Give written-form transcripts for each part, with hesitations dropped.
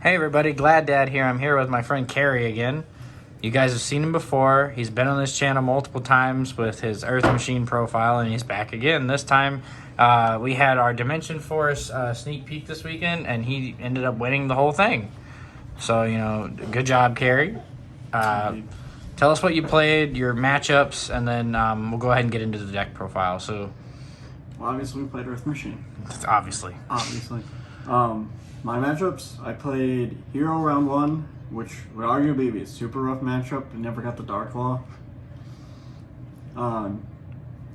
Hey everybody, Glad Dad here. I'm here with my friend Kearry again. You guys have seen him before. He's been on this channel multiple times with his Earth Machine profile, and he's back again. This time, we had our Dimension Force sneak peek this weekend, and he ended up winning the whole thing. So, good job, Kearry. Tell us what you played, your matchups, and then we'll go ahead and get into the deck profile. So, well, obviously, we played Earth Machine. Obviously. My matchups, I played Hero round 1, which would arguably be a super rough matchup. I never got the Dark Claw.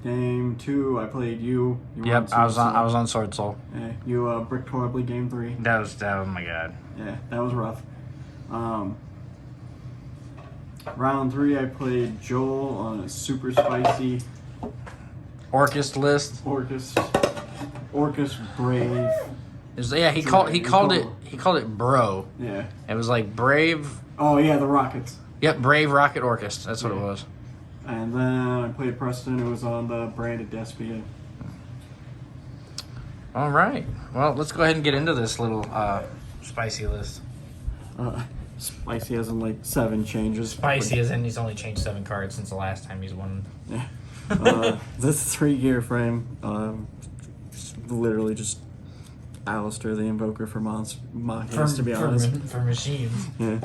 Game 2, I played you. Yep, I was on Sword Soul. Yeah, you bricked horribly game 3. That was oh my god. Yeah, that was rough. Round 3, I played Joel on a super spicy Orcust list. Orcust Brave. He called it Bro. Yeah. It was like Brave. Oh yeah, the Rockets. Yep, Brave Rocket Orcust. That's what it was. And then I played Preston. It was on the branded Despia. All right. Well, let's go ahead and get into this little spicy list. Spicy as in like 7 changes. Spicy as in he's only changed 7 cards since the last time he's won. Yeah. This 3-gear frame, literally just Alistair the Invoker for Machines, to be honest. For machines. Yeah.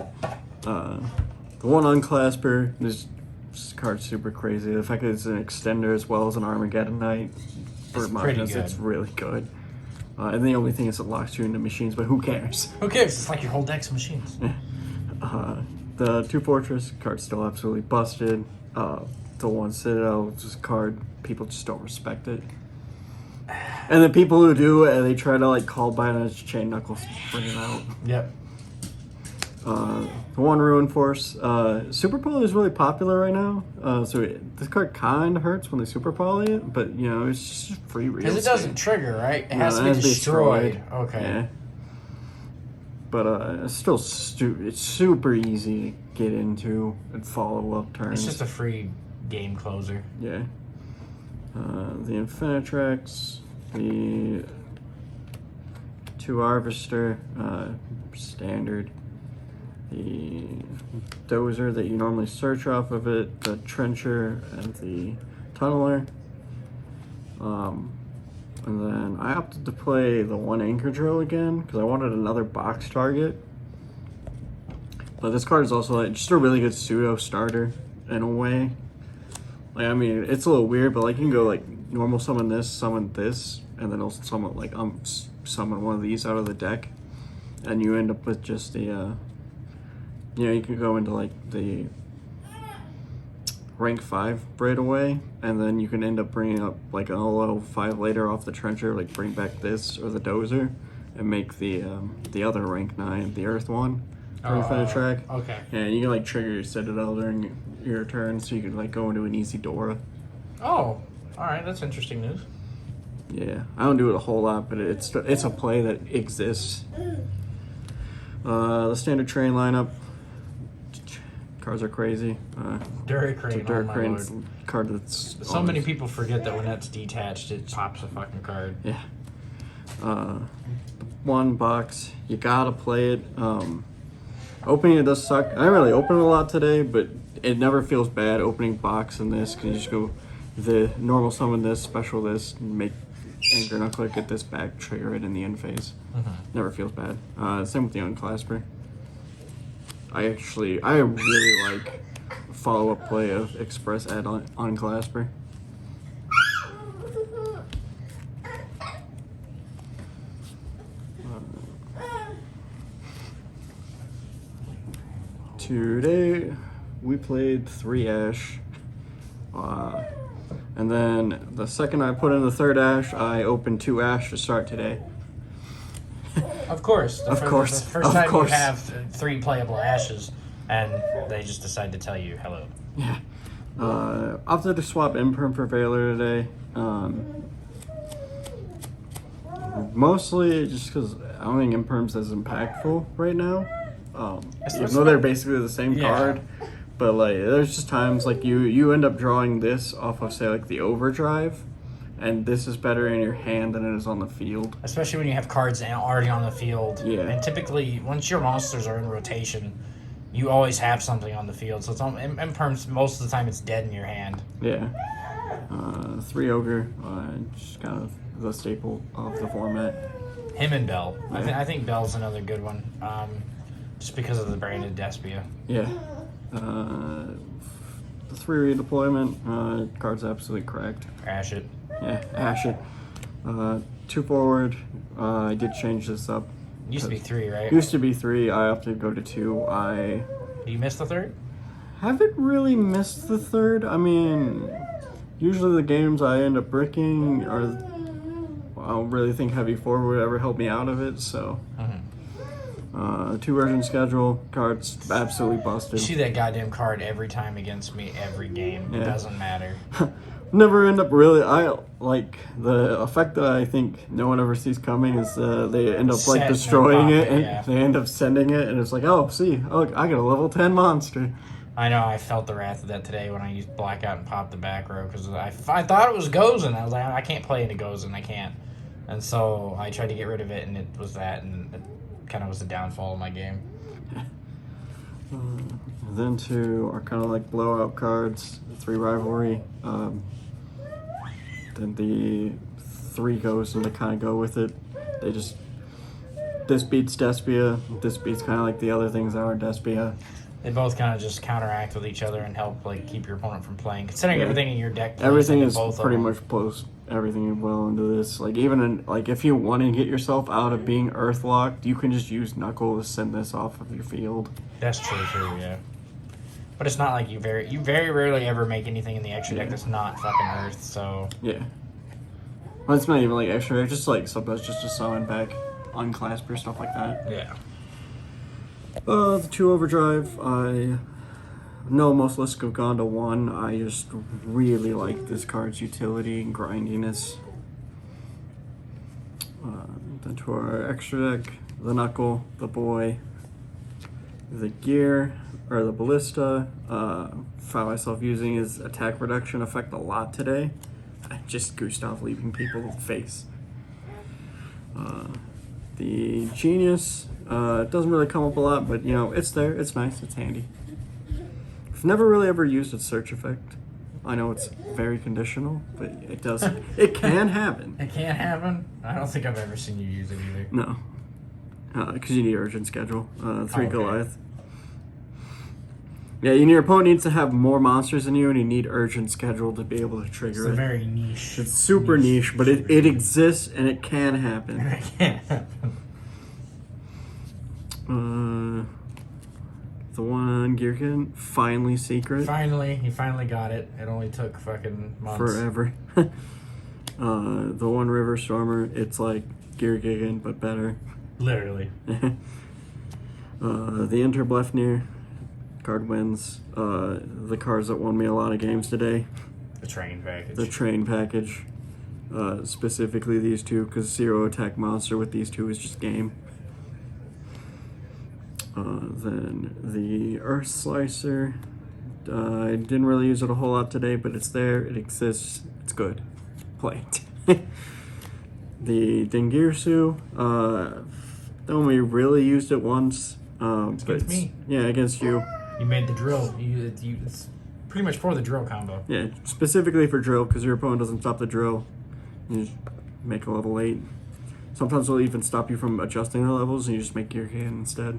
The one Unclasper, this card's super crazy. The fact that it's an extender as well as an Armageddon Knight for Machines, it's really good. And the only thing is it locks you into machines, but who cares? Who cares? It's like your whole deck's machines. Yeah. The 2 Fortress card's still absolutely busted. The 1 Citadel, just a card, people just don't respect it. And the people who do, they try to like call by it as Chain Knuckles, bring it out. Yep. The 1 Ruin Force. Super Poly is really popular right now. This card kind of hurts when they Super Poly it, but it's just free real estate. Because it doesn't trigger, right? It has to be destroyed. Okay. Yeah. But it's still it's super easy to get into and follow up turns. It's just a free game closer. Yeah. The Infinitrax, the 2 Harvester, standard, the Dozer that you normally search off of it, the Trencher, and the Tunneler. And then I opted to play the 1 Anchor Drill again because I wanted another box target. But this card is also like just a really good pseudo starter in a way. Like, I mean, it's a little weird, but like you can go like normal summon this, and then also summon one of these out of the deck, and you end up with just the you can go into like the rank 5 right away, and then you can end up bringing up like a level 5 later off the Trencher, like bring back this or the Dozer, and make the other rank 9, the Earth one. Infinitrack. Okay. Yeah, and you can like trigger your Citadel during your turn, so you can like go into an easy Dora. Oh, all right, that's interesting news. Yeah, I don't do it a whole lot, but it's a play that exists. The standard train lineup. Cards are crazy. Duracrane, Duracrane's oh my lord. Card that's so many people forget that when that's detached, it pops a fucking card. Yeah. 1 box, you gotta play it. Opening it does suck. I didn't really open it a lot today, but it never feels bad opening box in this because you just go the normal summon this, special this, and make Anchor Knuckle, get this back, trigger it in the end phase. Never feels bad. Same with the Unclasper. I really like follow-up play of Express add Unclasper. Today we played 3 Ash, and then the second I put in the 3rd Ash, I opened 2 Ash to start today. Of course. The first time you have 3 playable Ashes, and they just decide to tell you hello. Yeah. Opted to swap Imperm for Veiler today. Mostly just because I don't think Imperm's as impactful right now. Even though they're basically the same card. But like there's just times like you end up drawing this off of say like the Overdrive, and this is better in your hand than it is on the field. Especially when you have cards already on the field. Yeah. And typically, once your monsters are in rotation, you always have something on the field. So it's in terms, most of the time it's dead in your hand. Yeah. 3 ogre, just kind of the staple of the format. Him and Bell. Yeah. I think Bell's another good one. Just because of the branded Despia. Yeah. The 3 redeployment, card's absolutely cracked. Crash it. Yeah, ash it. 2 forward, I did change this up. Used to be 3, right? Used to be 3, I opted to go to 2. Do you miss the 3rd? Haven't really missed the 3rd. I mean, usually the games I end up bricking are, I don't really think heavy 4 would ever help me out of it, so. 2 version schedule, cards absolutely You busted. see that goddamn card every time against me, every game. Yeah. It doesn't matter. Never end up really. I like the effect that I think no one ever sees coming is they end up like Set destroying and it, pop it, and yeah. they end up sending it, and it's like, oh, see, oh, I got a level 10 monster. I know, I felt the wrath of that today when I used Blackout and popped the back row because I thought it was Gozen. I was like, I can't play into Gozen, I can't. And so I tried to get rid of it, and it was that, and it kind of was the downfall of my game. Then 2 are kind of like blowout cards. 3 rivalry. Then the 3 goes and they kind of go with it. They just, this beats Despia. This beats kind of like the other things that aren't Despia. They both kind of just counteract with each other and help like keep your opponent from playing. Considering Yeah. everything in your deck, plays Everything into is both of pretty them. much close. Everything well into this. Like even in, like if you want to get yourself out of being earth locked, you can just use Knuckle to send this off of your field. That's true, yeah. But it's not like you very rarely ever make anything in the extra deck that's not fucking Earth. So Yeah. Well, it's not even like extra. It's just like sometimes just to summon back Unclasper, stuff like that. yeah, The 2 overdrive. I know most lists have gone to 1. I just really like this card's utility and grindiness. Then to our extra deck, the Knuckle, the Boy, the Gear, or the Ballista. Found myself using his attack reduction effect a lot today. Just Gustav leaving people face. The Genius, it doesn't really come up a lot, but you know, it's there, it's nice, it's handy. I've never really ever used its search effect. I know it's very conditional, but it does, it can happen. it can't happen. I don't think I've ever seen you use it either. No. Because you need urgent schedule. 3 Okay. Goliath. Yeah, your opponent needs to have more monsters than you, and you need urgent schedule to be able to It's trigger a it. very niche. It's super niche, but it exists and it can happen. It can't happen. The one Gearkin, finally secret. He finally got it. It only took fucking months. Forever. The one River Stormer, it's like Gear Gigan, but better. Literally. The Enter Blefnir card wins. The cards that won me a lot of games today. The train package. The train package. Specifically these 2, because 0 attack monster with these 2 is just game. Then the Earth Slicer. I didn't really use it a whole lot today, but it's there, it exists, it's good. Play it. The Dingirsu. Only really used it once. It's against me. Yeah, against you. You made the drill. It's pretty much for the drill combo. Yeah, specifically for drill, because your opponent doesn't stop the drill. You just make a level 8. Sometimes they'll even stop you from adjusting the levels, and you just make your hand instead.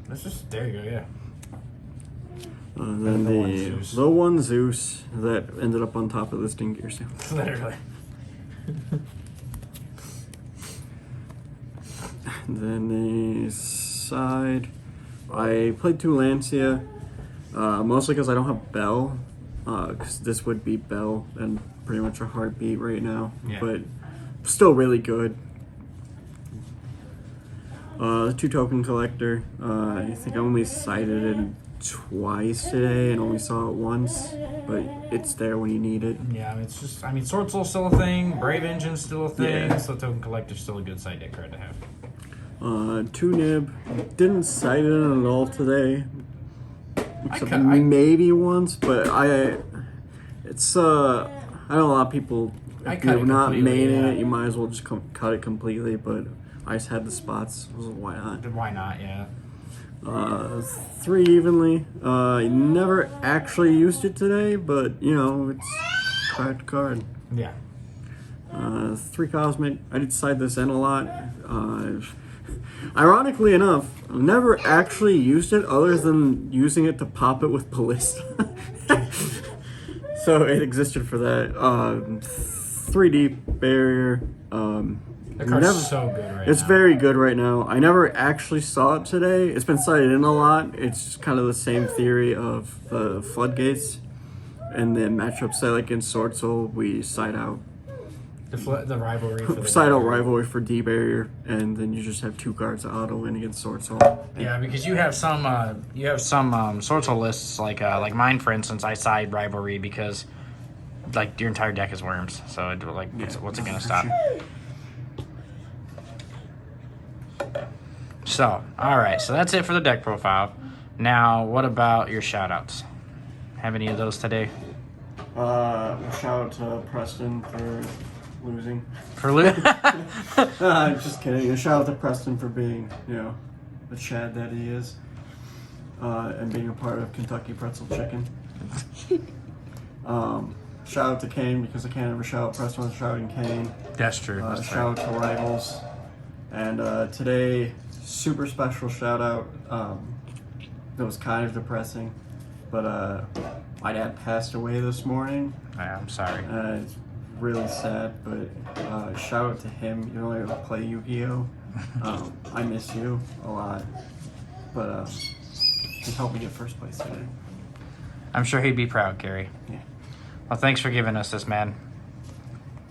That's just, there you go, yeah. Then the one Zeus that ended up on top of this Dingirsu. Literally. Then the side, I played 2 Lancia, mostly because I don't have Bell, because this would beat Bell and pretty much a heartbeat right now, Yeah. but still really good. 2 Token Collector, I think I only cited it twice today and only saw it once, but it's there when you need it. Yeah, it's just, I mean, Sword Soul's still a thing, Brave Engine's still a thing, Yeah. so Token Collector's still a good side deck card to have. 2 Nib, didn't cite it at all today. Except I- maybe once, but it's I know a lot of people if you're not maining it, you might as well just cut it completely. But I just had the spots. Why not? Why not? Yeah. 3 evenly. Never actually used it today, but it's card to card. Yeah. 3 cosmic. I did side this in a lot. Ironically enough, I've never actually used it other than using it to pop it with ballista. So it existed for that. 3D barrier. The card's so good right now. It's very good right now. I never actually saw it today. It's been cited in a lot. It's kind of the same theory of the floodgates. And then matchups say like in swordsoul, we side out. The rivalry for the Side out rivalry for D barrier, and then you just have 2 cards that auto win against swordsoul. Yeah, because you have some swordsoul lists like mine, for instance. I side rivalry because like your entire deck is worms, so what's it gonna stop? So, all right, so that's it for the deck profile. Now, what about your shoutouts? Have any of those today? Shout out to Preston for losing. Just kidding. A shout out to Preston for being, the Chad that he is, and being a part of Kentucky Pretzel Chicken. Shout out to Kane because I can't ever shout out Preston without shouting Kane. That's true. Shout out to Rivals. And today, super special shout out. That was kind of depressing, but my dad passed away this morning. I'm sorry. It's really sad, but shout out to him. You know, I play Yu-Gi-Oh! I miss you a lot, but he helped me get first place today. I'm sure he'd be proud, Gary. Yeah. Well, thanks for giving us this, man.